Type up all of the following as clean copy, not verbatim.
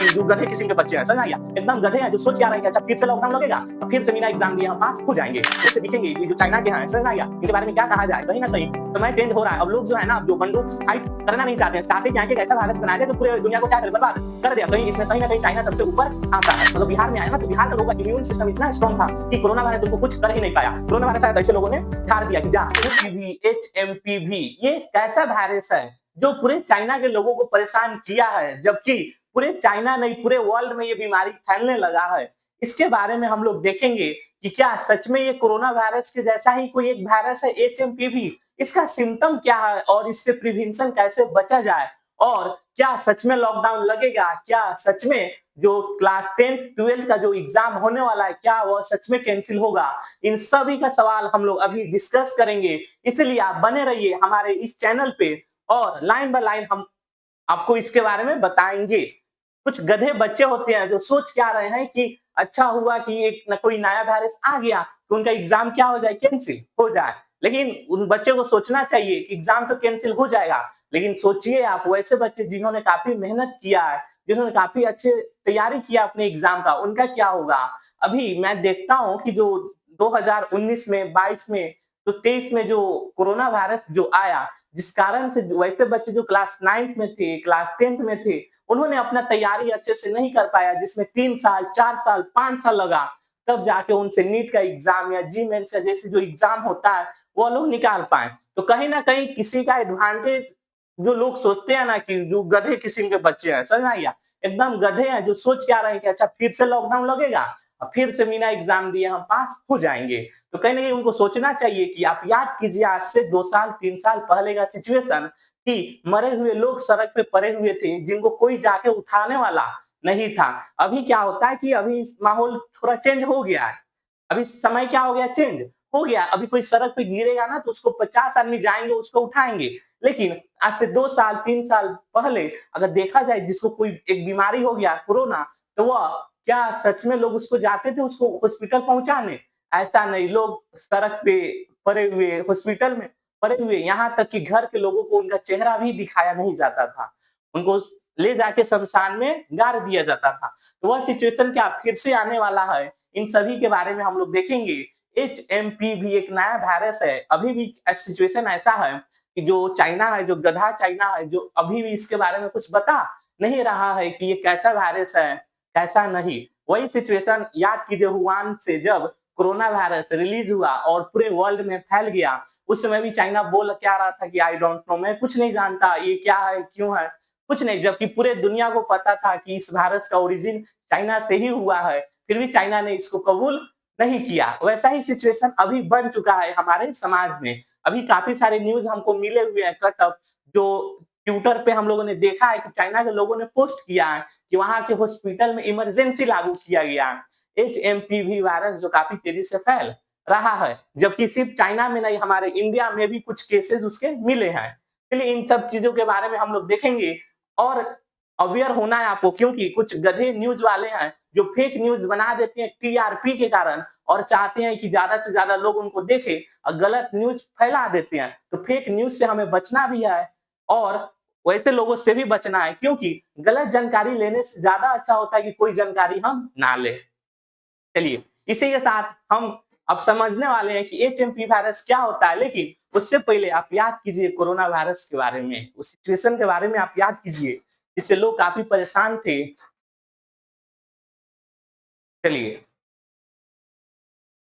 कि जो गधे किस्म के बच्चे हैं, समझ में आ गया? एकदम गधे हैं जो सोच क्या रहे हैं कि अच्छा फिर से लॉकडाउन लगेगा, अब फिर से बिना एग्जाम दिए हम पास हो जाएंगे, इससे दिखेंगे ये जो चाइना के हैं, समझ में आ गया? इनके बारे में क्या कहा जाए? कहीं ना कहीं समय चेंज हो रहा है। अब लोग जो है ना जो बंदूक फाइट करना नहीं चाहते हैं, चाहते क्या है कि एक ऐसा वायरस बनाया जाए जो पूरे दुनिया को क्या करे, बर्बाद कर दिया। कहीं इसमें कहीं ना कहीं चाइना सबसे ऊपर आता है। मतलब बिहार में आया ना तो बिहार का लोगों का इम्यून सिस्टम इतना स्ट्रॉन्ग था कि कोरोना वायरस उनको कुछ कर ही नहीं पाया। कोरोना वायरस शायद ऐसे लोगों ने ठार दिया कि जा HMPV ये कैसा वायरस है जो पूरे चाइना के लोगों को परेशान किया है, जबकि पूरे चाइना नहीं पूरे वर्ल्ड में ये बीमारी फैलने लगा है। इसके बारे में हम लोग देखेंगे कि क्या सच में ये कोरोना वायरस के जैसा ही कोई एक वायरस है HMPV, इसका सिम्टम क्या है और इससे प्रिवेंशन कैसे बचा जाए, और क्या सच में लॉकडाउन लगेगा, क्या सच में जो क्लास 10 12 का जो एग्जाम होने वाला है क्या वो सच में कैंसिल होगा। इन सभी का सवाल हम लोग अभी डिस्कस करेंगे, इसलिए आप बने रहिए हमारे इस चैनल पे और लाइन बाय लाइन हम आपको इसके बारे में बताएंगे। कुछ गधे बच्चे होते हैं जो सोच क्या रहे हैं कि अच्छा हुआ कि एक न कोई नया वायरस आ गया तो उनका एग्जाम क्या हो जाए, कैंसिल हो जाए। लेकिन उन बच्चे को सोचना चाहिए कि एग्जाम तो कैंसिल हो जाएगा, लेकिन सोचिए आप वैसे बच्चे जिन्होंने काफी मेहनत किया है, जिन्होंने काफी अच्छे तैयारी किया अपने एग्जाम का, उनका क्या होगा। अभी मैं देखता हूँ कि जो 2019 में 22 में तो 23 में जो कोरोना वायरस जो आया, जिस कारण से वैसे बच्चे जो क्लास 9th में थे, क्लास 10th में थे, उन्होंने अपना तैयारी अच्छे से नहीं कर पाया, जिसमें 3 साल, 4 साल, 5 साल लगा, तब जाके उनसे नीट का एग्जाम या जी मेंस का जैसे जो एग्जाम होता है, वो लोग निकाल पाए। तो कहीं न कहीं किसी का एडवांटेज जो लोग सोचते हैं ना कि जो गधे किस्म के बच्चे हैं, समझ में आ गया? एकदम गधे हैं जो सोच क्या रहे हैं कि अच्छा फिर से लॉकडाउन लगेगा, और फिर से बिना एग्जाम दिए हम पास हो जाएँगे। तो कहीं न कहीं उनको सोचना चाहिए कि आप याद कीजिए आज से 2 साल, 3 साल पहले का सिचुएशन कि मरे हुए लोग सड़क पे पड़े हुए थे, जिनको कोई जाके उठाने वाला नहीं था। अभी क्या होता है कि अभी माहौल थोड़ा चेंज हो गया है। अभी समय क्या हो गया, चेंज हो गया। अभी कोई सड़क पे गिरेगा ना तो उसको 50 आदमी जाएँगे, उसको उठाएँगे। लेकिन आज से 2 साल, 3 साल पहले अगर देखा जाए जिसको कोई एक बीमारी हो गया कोरोना, तो वह क्या सच में लोग उसको जाते थे उसको हॉस्पिटल पहुँचाने? ऐसा नहीं, लोग सड़क पे पड़े हुए, हॉस्पिटल में पड़े हुए, यहाँ तक कि घर के लोगों को उनका चेहरा भी दिखाया नहीं जाता था। उनको ले जाके शमशान में गाड़ दिया जाता था। तो वह सिचुएशन क्या फिर से आने वाला है, इन सभी के बारे में हम लोग देखेंगे। HMPV एक नया वायरस है। अभी भी सिचुएशन ऐसा है कि जो चाइना है, जो गधा चाइना है, जो अभी भी इसके बारे में कुछ बता नहीं रहा है कि ये कैसा वायरस है, कैसा नहीं। वही सिचुएशन याद कीजिए वुहान से जब कोरोना वायरस रिलीज हुआ और पूरे वर्ल्ड में फैल गया, उस समय भी चाइना बोल क्या रहा था कि आई डोंट नो, मैं कुछ नहीं जानता, ये क्या है, क्यों है, कुछ नहीं। जबकि पूरे दुनिया को पता था कि इस वायरस का ओरिजिन चाइना से ही हुआ है, फिर भी चाइना ने इसको कबूल नहीं किया। वैसा ही सिचुएशन अभी बन चुका है हमारे समाज में। अभी काफ़ी सारे न्यूज़ हमको मिले हुए हैं कट ऑफ, जो ट्विटर पे हम लोगों ने देखा है कि चाइना के लोगों ने पोस्ट किया है कि वहाँ के हॉस्पिटल में इमरजेंसी लागू किया गया है। HMPV वायरस जो काफ़ी तेज़ी से फैल रहा है, जबकि सिर्फ चाइना में नहीं हमारे इंडिया में भी कुछ केसेज़ उसके मिले हैं। चलिए इन सब चीज़ों के बारे में हम लोग देखेंगे और अवेयर होना है आपको, क्योंकि कुछ गधे न्यूज़ वाले हैं जो फेक न्यूज़ बना देते हैं टीआरपी के कारण और चाहते हैं कि ज़्यादा से ज़्यादा लोग उनको देखें और गलत न्यूज़ फैला देते हैं। तो फेक न्यूज़ से हमें बचना भी है और वैसे लोगों से भी बचना है, क्योंकि गलत जानकारी लेने से ज़्यादा अच्छा होता है कि कोई जानकारी हम ना लें। चलिए, इसी के साथ हम अब समझने वाले हैं कि एचएमपी वायरस क्या होता है, लेकिन उससे पहले आप याद कीजिए कोरोना वायरस के बारे में, उस सिचुएशन के बारे में आप याद कीजिए, जिससे लोग काफ़ी परेशान थे। चलिए,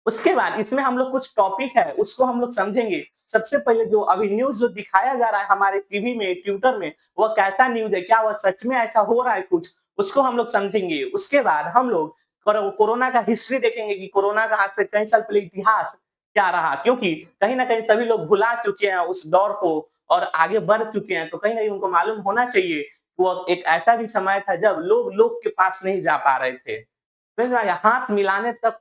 उसके बाद इसमें हम लोग कुछ टॉपिक है, उसको हम लोग समझेंगे। सबसे पहले जो अभी न्यूज़ जो दिखाया जा रहा है हमारे टीवी में, ट्विटर में, वह कैसा न्यूज़ है? क्या वह सच में ऐसा हो रहा है कुछ? उसको हम लोग समझेंगे। उसके बाद हम लोग कोरोना का हिस्ट्री देखेंगे कि कोरोना का आज से कई साल पहले इतिहास क्या रहा? क्योंकि कहीं न कहीं सभी लोग भुला चुके हैं उस दौर को और आगे बढ़ चुके हैं, तो कहीं न कहीं उनको मालूम होना चाहिए, वो एक ऐसा भी समय था जब लोग लोग के पास नहीं जा पा रहे थे। समझ में आया? हाथ मिलाने तक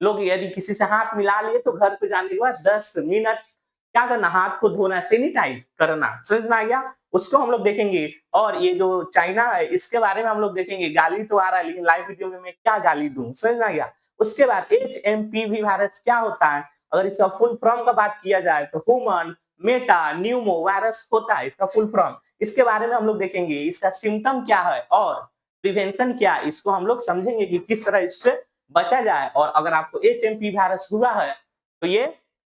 लोग यदि किसी से हाथ मिला लिए तो घर पे जाने के बाद 10 मिनट क्या करना, हाथ को धोना, सैनिटाइज करना। समझ में आ गया? उसको हम लोग देखेंगे। और ये जो चाइना है इसके बारे में हम लोग देखेंगे। गाली तो आ रहा है लेकिन लाइव वीडियो में मैं क्या गाली दूँ? समझ में आ गया? उसके बाद एचएमपीवी वायरस क्या होता है? अगर इसका फुल फॉर्म का बात किया जाए तो ह्यूमन मेटा न्यूमो वायरस होता है इसका फुल फॉर्म। इसके बारे में हम लोग देखेंगे। इसका सिम्पटम क्या है और प्रिवेंशन क्या है, इसको हम लोग समझेंगे कि किस तरह इससे बचा जाए। और अगर आपको एचएमपी वायरस हुआ है तो ये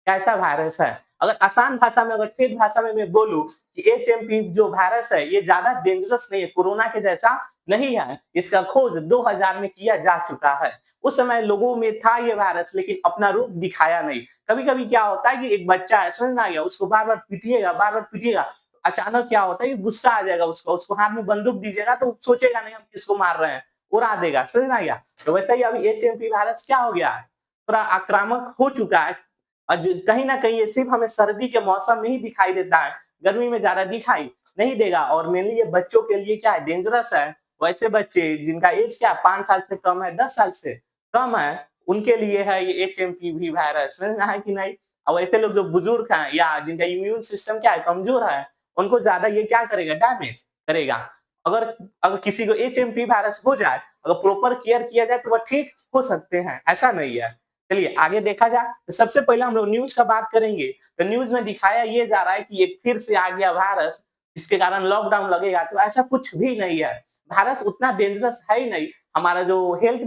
कैसा वायरस है। अगर आसान भाषा में, अगर ठेठ भाषा में मैं बोलूं कि एचएमपी जो वायरस है ये ज्यादा डेंजरस नहीं है, कोरोना के जैसा नहीं है। इसका खोज 2000 में किया जा चुका है। उस समय लोगों में था ये वायरस, लेकिन अपना रूप दिखाया नहीं। कभी कभी क्या होता है कि एक बच्चा है, समझ में आ गया, उसको बार बार पीटिएगा, बार बार पीटिएगा, अचानक क्या होता है कि गुस्सा आ जाएगा उसको, उसको हाथ में बंदूक दीजिएगा तो सोचेगा नहीं हम किसको मार रहे हैं, उड़ा देगा, समझ में आ गया। तो वैसे ही अभी एचएमपी वायरस क्या हो गया है, थोड़ा आक्रामक हो चुका है। और कहीं ना कहीं ये सिर्फ हमें सर्दी के मौसम में ही दिखाई देता है, गर्मी में ज्यादा दिखाई नहीं देगा। और मेनली ये बच्चों के लिए क्या है, डेंजरस है। वैसे बच्चे जिनका एज क्या 5 साल से कम है, 10 साल से कम है, उनके लिए है ये एचएमपी वायरस, समझना है कि नहीं। और वैसे लोग जो बुजुर्ग हैं या जिनका इम्यून सिस्टम क्या है, कमजोर है, उनको ज्यादा ये क्या करेगा, डैमेज करेगा। अगर अगर किसी को एचएमपी वायरस हो जाए, अगर प्रॉपर केयर किया जाए तो वह ठीक हो सकते हैं, ऐसा नहीं है। चलिए आगे देखा जाए तो सबसे पहले हम लोग न्यूज का बात करेंगे। तो न्यूज में दिखाया ये जा रहा है कि एक फिर से आ गया वायरस जिसके कारण लॉकडाउन लगेगा, तो ऐसा कुछ भी नहीं है। वायरस उतना डेंजरस है ही नहीं। हमारा जो हेल्थ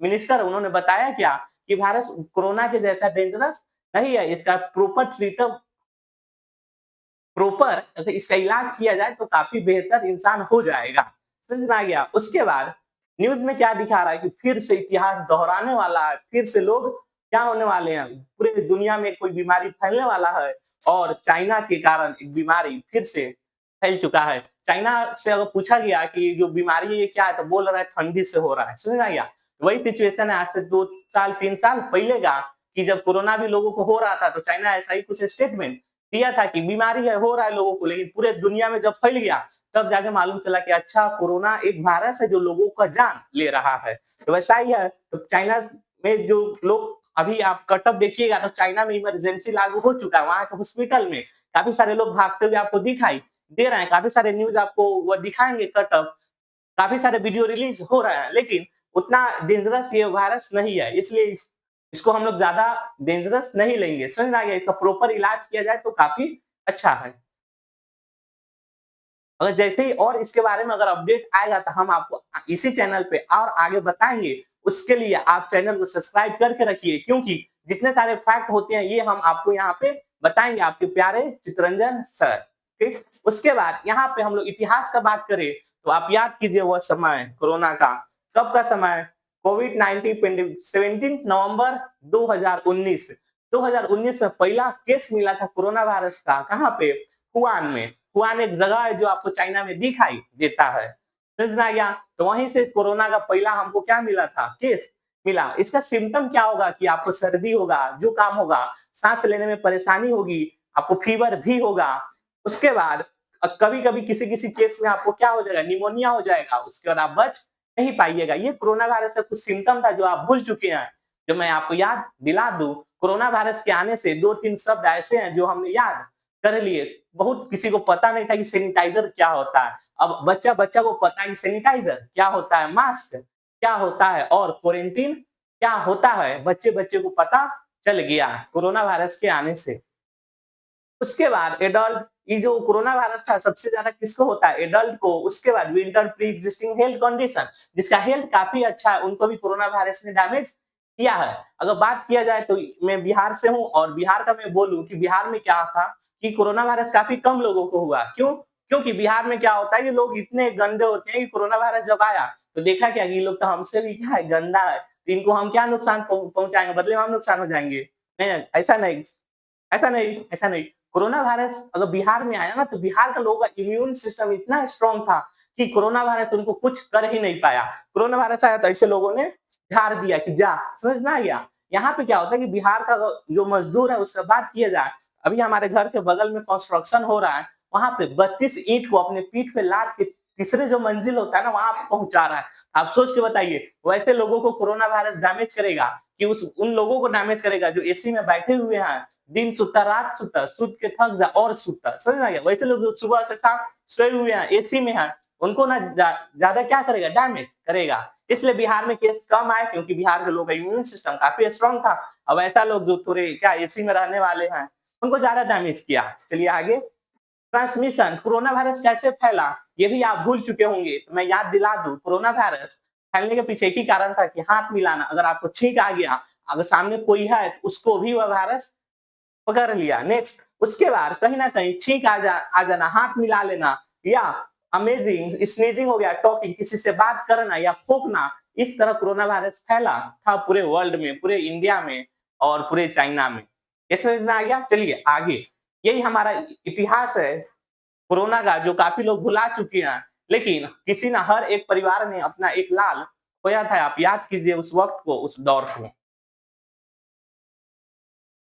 मिनिस्टर उन्होंने बताया क्या कि वायरस कोरोना के जैसा डेंजरस नहीं है। इसका प्रॉपर अगर इसका इलाज किया जाए तो काफी बेहतर इंसान हो जाएगा, समझ में आ गया। उसके बाद न्यूज में क्या दिखा रहा है कि फिर से इतिहास दोहराने वाला है, फिर से लोग क्या होने वाले हैं, पूरे दुनिया में कोई बीमारी फैलने वाला है। और चाइना के कारण एक बीमारी फिर से फैल चुका है। चाइना से अगर पूछा गया कि जो बीमारी है ये क्या है, तो बोल रहा है ठंडी से हो रहा है, समझ में आ गया। वही सिचुएशन है आज से 2 साल 3 साल पहले का, कि जब कोरोना भी लोगों को हो रहा था तो चाइना ऐसा ही कुछ स्टेटमेंट दिया था कि बीमारी है, हो रहा है लोगों को, लेकिन पूरे दुनिया में जब फैल गया तब जाके मालूम चला कि अच्छा कोरोना एक वायरस है जो लोगों का जान ले रहा है। तो वैसा ही है। तो चाइना में जो लोग, अभी आप कटअप देखिएगा तो चाइना में इमरजेंसी लागू हो चुका है, वहां के हॉस्पिटल में काफी सारे लोग भागते हुए आपको दिखाई दे रहे हैं, काफी सारे न्यूज आपको वो दिखाएंगे कटअप, काफी सारे वीडियो रिलीज हो रहे हैं। लेकिन उतना डेंजरस ये वायरस नहीं है, इसलिए इसको हम लोग ज्यादा डेंजरस नहीं लेंगे, समझ में आ गया। इसका प्रॉपर इलाज किया जाए तो काफी अच्छा है। अगर जैसे ही और इसके बारे में अगर अपडेट आएगा तो हम आपको इसी चैनल पे और आगे बताएंगे। उसके लिए आप चैनल को सब्सक्राइब करके रखिए, क्योंकि जितने सारे फैक्ट होते हैं ये हम आपको यहाँ पे बताएंगे, आपके प्यारे चितरंजन सर। ठीक, उसके बाद यहाँ पे हम लोग इतिहास का बात करें तो आप याद कीजिए वह समय कोरोना का, कब का समय, कोविड-19 17 नवंबर 2019। 2019 में पहला केस मिला था कोरोना वायरस का, कहाँ पे, हुआन में। हुआन एक जगह है जो आपको चाइना में दिखाई देता है, समझ में आ गया। तो वहीं से कोरोना का पहला हमको क्या मिला था, केस मिला। इसका सिम्टम क्या होगा कि आपको सर्दी होगा, जुकाम होगा, सांस लेने में परेशानी होगी, आपको फीवर भी होगा। उसके बाद कभी कभी किसी किसी केस में आपको क्या हो जाएगा, निमोनिया हो जाएगा, उसके बाद आप बच नहीं पाइएगा। ये कोरोना वायरस का कुछ सिम्टम था जो आप भूल चुके हैं, जो मैं आपको याद दिला दूं। कोरोना वायरस के आने से 2-3 शब्द ऐसे हैं जो हमने याद कर लिए। बहुत किसी को पता नहीं था कि सैनिटाइजर क्या होता है, अब बच्चा बच्चा को पता है कि सैनिटाइजर क्या होता है, मास्क क्या होता है और क्वारंटीन क्या होता है, बच्चे बच्चे को पता चल गया कोरोना वायरस के आने से। उसके बाद एडल्ट, ये जो कोरोना वायरस था सबसे ज्यादा किसको होता है, एडल्ट को। उसके बाद winter pre existing health condition, जिसका हेल्थ काफी अच्छा है, उनको भी कोरोना वायरस ने डैमेज किया है। अगर बात किया जाए तो मैं बिहार से हूँ, और बिहार का मैं बोलूं कि बिहार में क्या था कि कोरोना वायरस काफी कम लोगों को हुआ। क्यों? क्योंकि बिहार में क्या होता है कि लोग इतने गंदे होते हैं कि कोरोना वायरस जब आया तो देखा क्या कि ये लोग तो हमसे भी क्या है, गंदा है, तो इनको हम क्या नुकसान पहुंचाएंगे, बदले में हम नुकसान हो जाएंगे। नहीं, ऐसा नहीं, ऐसा नहीं, ऐसा नहीं। कोरोना वायरस अगर बिहार में आया ना तो बिहार का लोगों का इम्यून सिस्टम इतना स्ट्रांग था कि कोरोना वायरस उनको कुछ कर ही नहीं पाया। कोरोना वायरस आया तो ऐसे लोगों ने झाड़ दिया कि जा, समझ में आ गया। यहाँ पे क्या होता है कि बिहार का जो मजदूर है उसका बात किया जाए, अभी हमारे घर के बगल में कंस्ट्रक्शन हो रहा है, वहां पे 32 ईंट को अपने पीठ पे लाद के तीसरे जो मंजिल होता है ना वहां पहुंचा रहा है। आप सोच के बताइए, वैसे लोगों को कोरोना वायरस डैमेज करेगा कि उस उन लोगों को डैमेज करेगा जो एसी में बैठे हुए हैं, दिन सुता रात सुता, सुत के थक जा और सुता, समझ में आ गया। वैसे लोग जो सुबह से शाम सोए हुए हैं, एसी में हैं, उनको ना ज्यादा क्या करेगा, डैमेज करेगा। इसलिए बिहार में केस कम आए, क्योंकि बिहार के लोगों का इम्यून सिस्टम काफी स्ट्रांग था। अब ऐसा लोग जो थोड़े क्या एसी में रहने वाले हैं उनको ज्यादा डैमेज किया। चलिए आगे। ट्रांसमिशन, कोरोना वायरस कैसे फैला ये भी आप भूल चुके होंगे, तो मैं याद दिला दूं। कोरोना वायरस फैलने के पीछे एक ही कारण था कि हाथ मिलाना। अगर आपको छींक आ गया, अगर सामने कोई है तो उसको भी वह वायरस पकड़ लिया। नेक्स्ट, उसके बाद कहीं ना कहीं छींक आ जाना, हाथ मिला लेना, या अमेजिंग स्नीजिंग हो गया, टॉकिंग, किसी से बात करना या खोकना, इस तरह कोरोना वायरस फैला था पूरे वर्ल्ड में, पूरे इंडिया में और पूरे चाइना में। ये समझ में आ गया। चलिए आगे, यही हमारा इतिहास है कोरोना का, जो काफी लोग भुला चुके हैं, लेकिन किसी ना हर एक परिवार ने अपना एक लाल खोया था। आप याद कीजिए उस वक्त को, उस दौर को।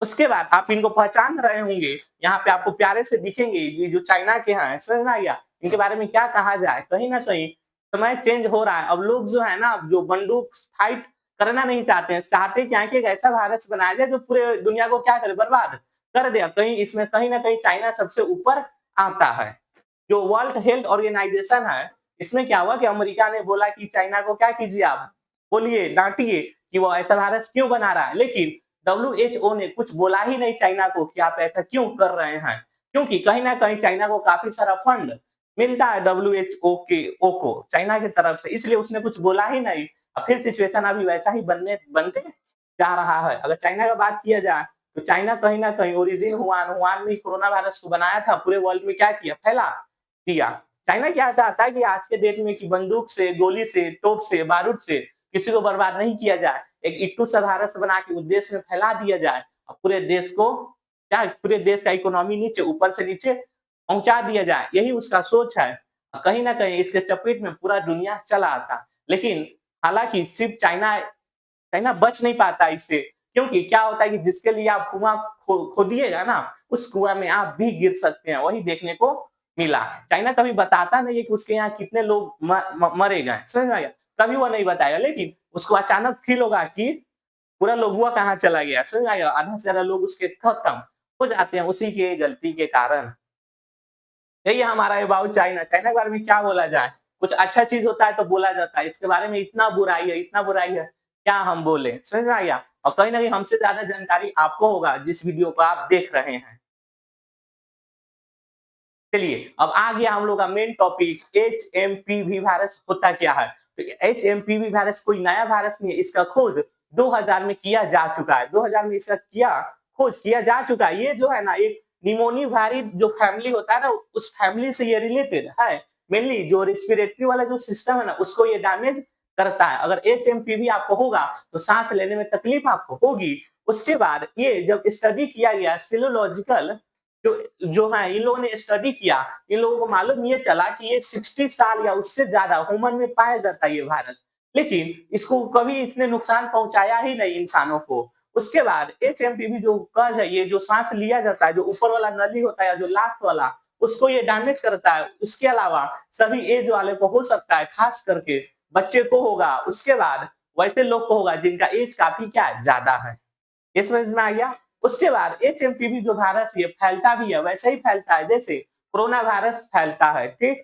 उसके बाद आप इनको पहचान रहे होंगे, यहाँ पे आपको प्यारे से दिखेंगे, ये जो चाइना के हैं, समझ में आ गया। इनके बारे में क्या कहा जाए, कहीं ना कहीं समय चेंज हो रहा है। अब लोग जो है ना, जो बंदूक फाइट करना नहीं चाहते हैं, चाहते क्या है कि एक ऐसा वायरस बनाया जाए जो पूरे दुनिया को क्या करे, बर्बाद कर दे। कहीं इसमें कहीं ना कहीं चाइना सबसे ऊपर आता है। जो वर्ल्ड हेल्थ ऑर्गेनाइजेशन है, इसमें क्या हुआ कि अमेरिका ने बोला कि चाइना को क्या कीजिए, आप बोलिए, डांटिए कि वो ऐसा वायरस क्यों बना रहा है। लेकिन डब्ल्यूएचओ ने कुछ बोला ही नहीं चाइना को कि आप ऐसा क्यों कर रहे हैं, क्योंकि कहीं ना कहीं चाइना को काफी सारा फंड मिलता है डब्ल्यूएचओ के ओ को चाइना की तरफ से, इसलिए उसने कुछ बोला ही नहीं। अब फिर सिचुएशन अभी वैसा ही बनते जा रहा है। अगर चाइना का बात किया जाए तो चाइना कहीं ना कहीं ओरिजिन हुआन हुआन में कोरोना वायरस को बनाया था, पूरे वर्ल्ड में क्या किया, फैला दिया। चाइना क्या चाहता है कि आज के डेट में कि बंदूक से, गोली से, तोप से, बारूद से किसी को बर्बाद नहीं किया जाए, एक इट्टू सा वायरस बना के उस में फैला दिया जाए और पूरे देश को क्या, पूरे देश का इकोनॉमी नीचे, ऊपर से नीचे पहुंचा दिया जाए, यही उसका सोच है। कहीं ना कहीं इसके चपेट में पूरा दुनिया चला आता। लेकिन हालांकि सिर्फ चाइना चाइना बच नहीं पाता इससे, क्योंकि क्या होता है कि जिसके लिए आप कुआं खोदिएगा ना, उस कुआं में आप भी गिर सकते हैं। वही देखने को मिला। चाइना कभी बताता नहीं है कि उसके यहाँ कितने लोग मरे गए, समझ में आ गया, कभी वो नहीं बताएगा। लेकिन उसको अचानक फील होगा कि पूरा लोगुआ कहाँ चला गया, समझ में आ गया, आधा से ज्यादा लोग उसके खत्म हो जाते हैं उसी के गलती के कारण। यही हमारा अबाउट चाइना। चाइना के बारे में क्या बोला जाए, कुछ अच्छा चीज होता है तो बोला जाता है, इसके बारे में इतना बुराई है, इतना बुराई है, क्या हम बोले, समझ में आ गया। और कहीं ना कहीं हमसे ज्यादा जानकारी आपको होगा जिस वीडियो को आप देख रहे हैं। चलिए अब आ गया हम लोग का मेन टॉपिक, एचएमपीवी वायरस होता क्या है। तो एचएमपीवी वायरस कोई नया वायरस नहीं है, इसका खोज 2000 में किया जा चुका है। 2000 में इसका खोज किया जा चुका है। ये जो है ना, एक निमोनिवायरस जो फैमिली होता है ना, उस फैमिली से ये रिलेटेड है। मेनली जो रेस्पिरेटरी वाला जो सिस्टम है ना, उसको ये डैमेज करता है। अगर एचएमपीवी आपको होगा तो सांस लेने में तकलीफ आपको होगी। उसके बाद ये जब स्टडी किया गया सेलोलॉजिकल, जो जो है, इन लोगों ने स्टडी किया, इन लोगों को मालूम ये चला कि ये 60 साल या उससे ज्यादा ह्यूमन में पाया जाता है ये वायरस, लेकिन इसको कभी इसने नुकसान पहुंचाया ही नहीं इंसानों को। उसके बाद एचएमपीवी जो कज है, ये जो सांस लिया जाता है, जो ऊपर वाला नली होता है, जो लास्ट वाला, उसको ये डैमेज करता है। उसके अलावा सभी एज वाले को हो सकता है, खास करके बच्चे को होगा। उसके बाद वैसे लोग को होगा जिनका एज काफी क्या ज्यादा है। ये समझ में आ गया। उसके बाद एचएमपीवी जो वायरस ये फैलता भी है, वैसे ही फैलता है जैसे कोरोना वायरस फैलता है, ठीक,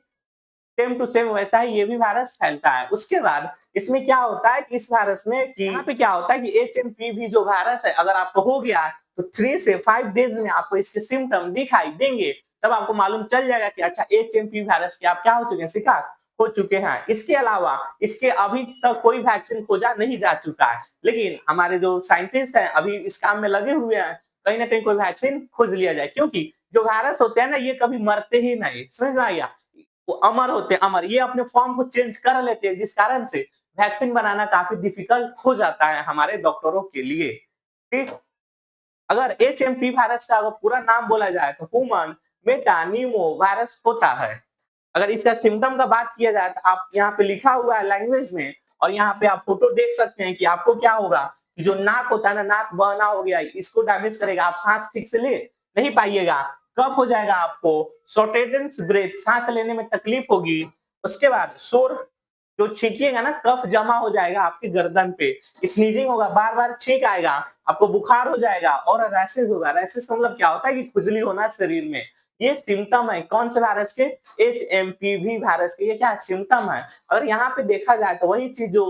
सेम टू सेम वैसा ही ये भी वायरस फैलता है। उसके बाद इसमें क्या होता है कि इस वायरस में कि यहाँ पे क्या होता है कि एचएमपीवी जो वायरस है, अगर आपको हो गया तो 3 से 5 डेज में आपको इसके सिम्टम दिखाई देंगे। तब आपको मालूम चल जाएगा कि अच्छा एचएमपी वायरस के आप क्या हो चुके हैं, शिकार हो चुके हैं। इसके अलावा इसके अभी तक कोई वैक्सीन खोजा नहीं जा चुका है, लेकिन हमारे जो साइंटिस्ट हैं अभी इस काम में लगे हुए हैं, कहीं ना कहीं कोई वैक्सीन खोज लिया जाए। क्योंकि जो वायरस होते हैं ना, ये कभी मरते ही नहीं, समझ में आ गया, वो अमर होते हैं, अमर, ये अपने फॉर्म को चेंज कर लेते हैं, जिस कारण से वैक्सीन बनाना काफी डिफिकल्ट हो जाता है हमारे डॉक्टरों के लिए। ठीक, अगर एचएमपी वायरस का अगर पूरा नाम बोला जाए तो ह्यूमन मेटानिमो वायरस होता है। अगर इसका सिम्टम का बात किया जाए तो आप यहाँ पे लिखा हुआ है लैंग्वेज में, और यहाँ पे आप फोटो देख सकते हैं कि आपको क्या होगा, जो नाक होता है ना, नाक बहना हो गया, इसको डैमेज करेगा, आप सांस ठीक से ले नहीं पाइएगा, कफ हो जाएगा आपको, शॉर्टेड ब्रेथ, सांस लेने में तकलीफ होगी। उसके बाद शोर, जो छींकिएगा ना, कफ जमा हो जाएगा आपके गर्दन पे, स्नीजिंग होगा, बार बार छींक आएगा, आपको बुखार हो जाएगा और रैसेस होगा। रैसेस का मतलब क्या होता है कि खुजली होना शरीर में। ये सिम्टम है कौन से वायरस के, एचएमपीवी वायरस के, ये क्या सिम्टम है। अगर यहाँ पे देखा जाए तो वही चीज जो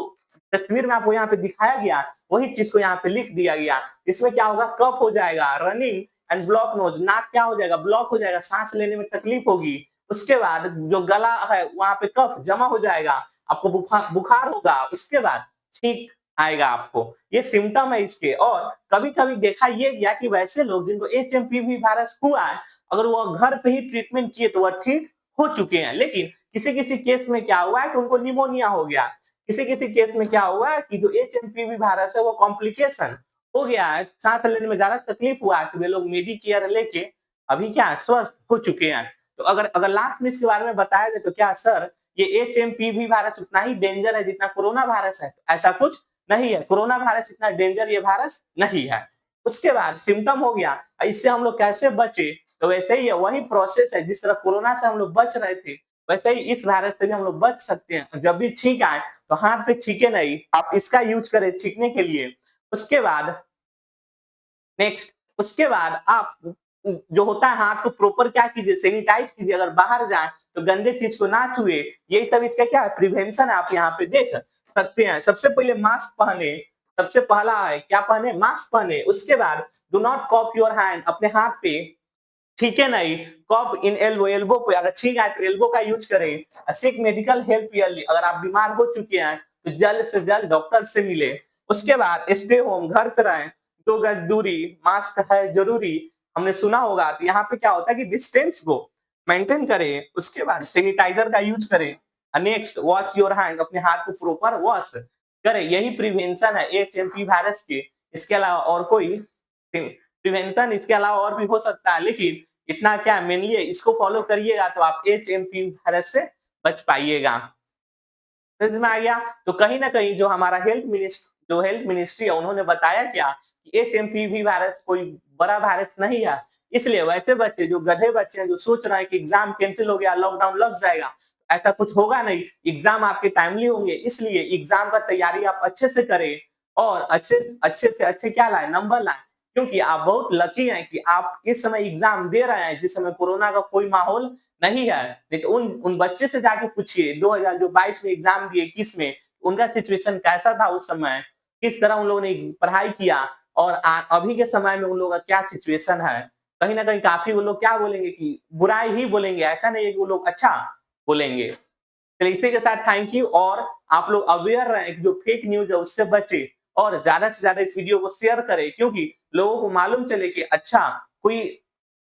तस्वीर में आपको यहाँ पे दिखाया गया, वही चीज को यहाँ पे लिख दिया गया। इसमें क्या होगा, कफ हो जाएगा, रनिंग एंड ब्लॉक नोज, नाक क्या हो जाएगा, ब्लॉक हो जाएगा, सांस लेने में तकलीफ होगी। उसके बाद जो गला है वहां पे कफ जमा हो जाएगा, आपको बुखार बुखार होगा, उसके बाद छींक आएगा आपको। ये सिम्टम है इसके। और कभी-कभी देखा ये गया कि वैसे लोग जिनको एचएमपीवी वायरस हुआ है, अगर वो घर पे ही ट्रीटमेंट किए तो वह ठीक हो चुके हैं। लेकिन किसी-किसी केस में क्या हुआ है कि उनको निमोनिया हो गया। किसी-किसी केस में क्या हुआ है कि जो एचएमपीवी वायरस है वो कॉम्प्लिकेशन हो गया है, सांस लेने में ज़्यादा तकलीफ हुआ है, तो वे लोग मेडिकेयर लेके अभी क्या है स्वस्थ हो चुके हैं। तो अगर अगर लास्ट में इसके बारे में बताया जाए तो क्या सर ये एचएमपीवी वायरस उतना ही डेंजर है जितना कोरोना वायरस है? ऐसा कुछ नहीं है, कोरोना वायरस इतना डेंजर ये वायरस नहीं है। उसके बाद सिम्पटम हो गया, इससे हम लोग कैसे बचे? तो वैसे ही वही प्रोसेस है जिस तरह कोरोना से हम लोग बच रहे थे, वैसे ही इस वायरस से भी हम लोग बच सकते हैं। जब भी छींक आए तो हाथ पे छींके नहीं, आप इसका यूज करें छींकने के लिए। उसके बाद नेक्स्ट, उसके बाद आप जो होता है हाथ को प्रॉपर क्या कीजिए, सैनिटाइज कीजिए। अगर बाहर जाए तो गंदे चीज को ना छुए। यही सब इसका क्या है प्रिवेंशन है, आप यहाँ पे देख सकते हैं। सबसे पहले मास्क पहने, सबसे पहला है क्या पहने, मास्क पहने। उसके बाद do not cop your hand, अपने हाथ पे छींके नहीं। कॉप इन एल्बो, एल्बो पे अगर छींक आए तो एल्बो का यूज करें। सीक मेडिकल हेल्प ईयरली, अगर आप बीमार हो चुके हैं तो जल्द से जल्द डॉक्टर से मिले। उसके बाद स्टे होम, घर पे रहें, 2 गज दूरी, मास्क है जरूरी, हमने सुना होगा। तो यहाँ पे क्या होता है कि डिस्टेंस को मेंटेन करें। उसके बाद सैनिटाइजर का यूज करें। नेक्स्ट वॉश योर हैंड, अपने हाथ को प्रॉपर वॉश करें। यही प्रिवेंशन है एचएमपी वायरस के। इसके अलावा और कोई प्रिवेंशन इसके अलावा और भी हो सकता है, लेकिन इतना क्या मेनली इसको फॉलो करिएगा तो आप एचएमपी वायरस से बच पाइएगा। समझ में आ गया? तो कहीं ना कहीं जो हमारा हेल्थ मिनिस्ट्री है उन्होंने बताया क्या कि एचएमपीवी वायरस कोई बड़ा वायरस नहीं है। इसलिए वैसे बच्चे जो गधे बच्चे हैं जो सोच रहे हैं कि एग्जाम कैंसिल हो गया, लॉकडाउन लग जाएगा, ऐसा कुछ होगा नहीं। एग्जाम आपके टाइमली होंगे, इसलिए एग्जाम का तैयारी आप अच्छे से करें और अच्छे से अच्छे क्या लाए, नंबर लाए। क्योंकि आप बहुत लकी हैं कि आप इस समय एग्जाम दे रहे हैं जिस समय कोरोना का कोई माहौल नहीं है। नहीं तो उन बच्चे से जाके पूछिए 2022 में एग्जाम दिए 21 में, उनका सिचुएशन कैसा था उस समय, किस तरह उन लोगों ने पढ़ाई किया और अभी के समय में उन लोगों का क्या सिचुएशन है। कहीं ना कहीं काफी वो लोग क्या बोलेंगे कि बुराई ही बोलेंगे, ऐसा नहीं है कि वो लोग अच्छा बोलेंगे। चलिए इसी के साथ थैंक यू। और आप लोग अवेयर रहें कि जो फेक न्यूज है उससे बचे और ज्यादा से ज्यादा इस वीडियो को शेयर करें, क्योंकि लोगों को मालूम चले कि अच्छा कोई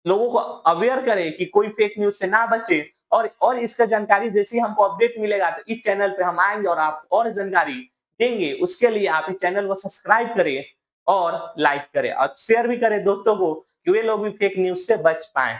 लोगों को अवेयर करे कि कोई फेक न्यूज से ना बचे। और इसका जानकारी जैसे ही हमको अपडेट मिलेगा तो इस चैनल पे हम आएंगे और आप और जानकारी देंगे। उसके लिए आप इस चैनल को सब्सक्राइब करें और लाइक करें और शेयर भी करें दोस्तों को कि वे लोग भी फेक न्यूज से बच पाए।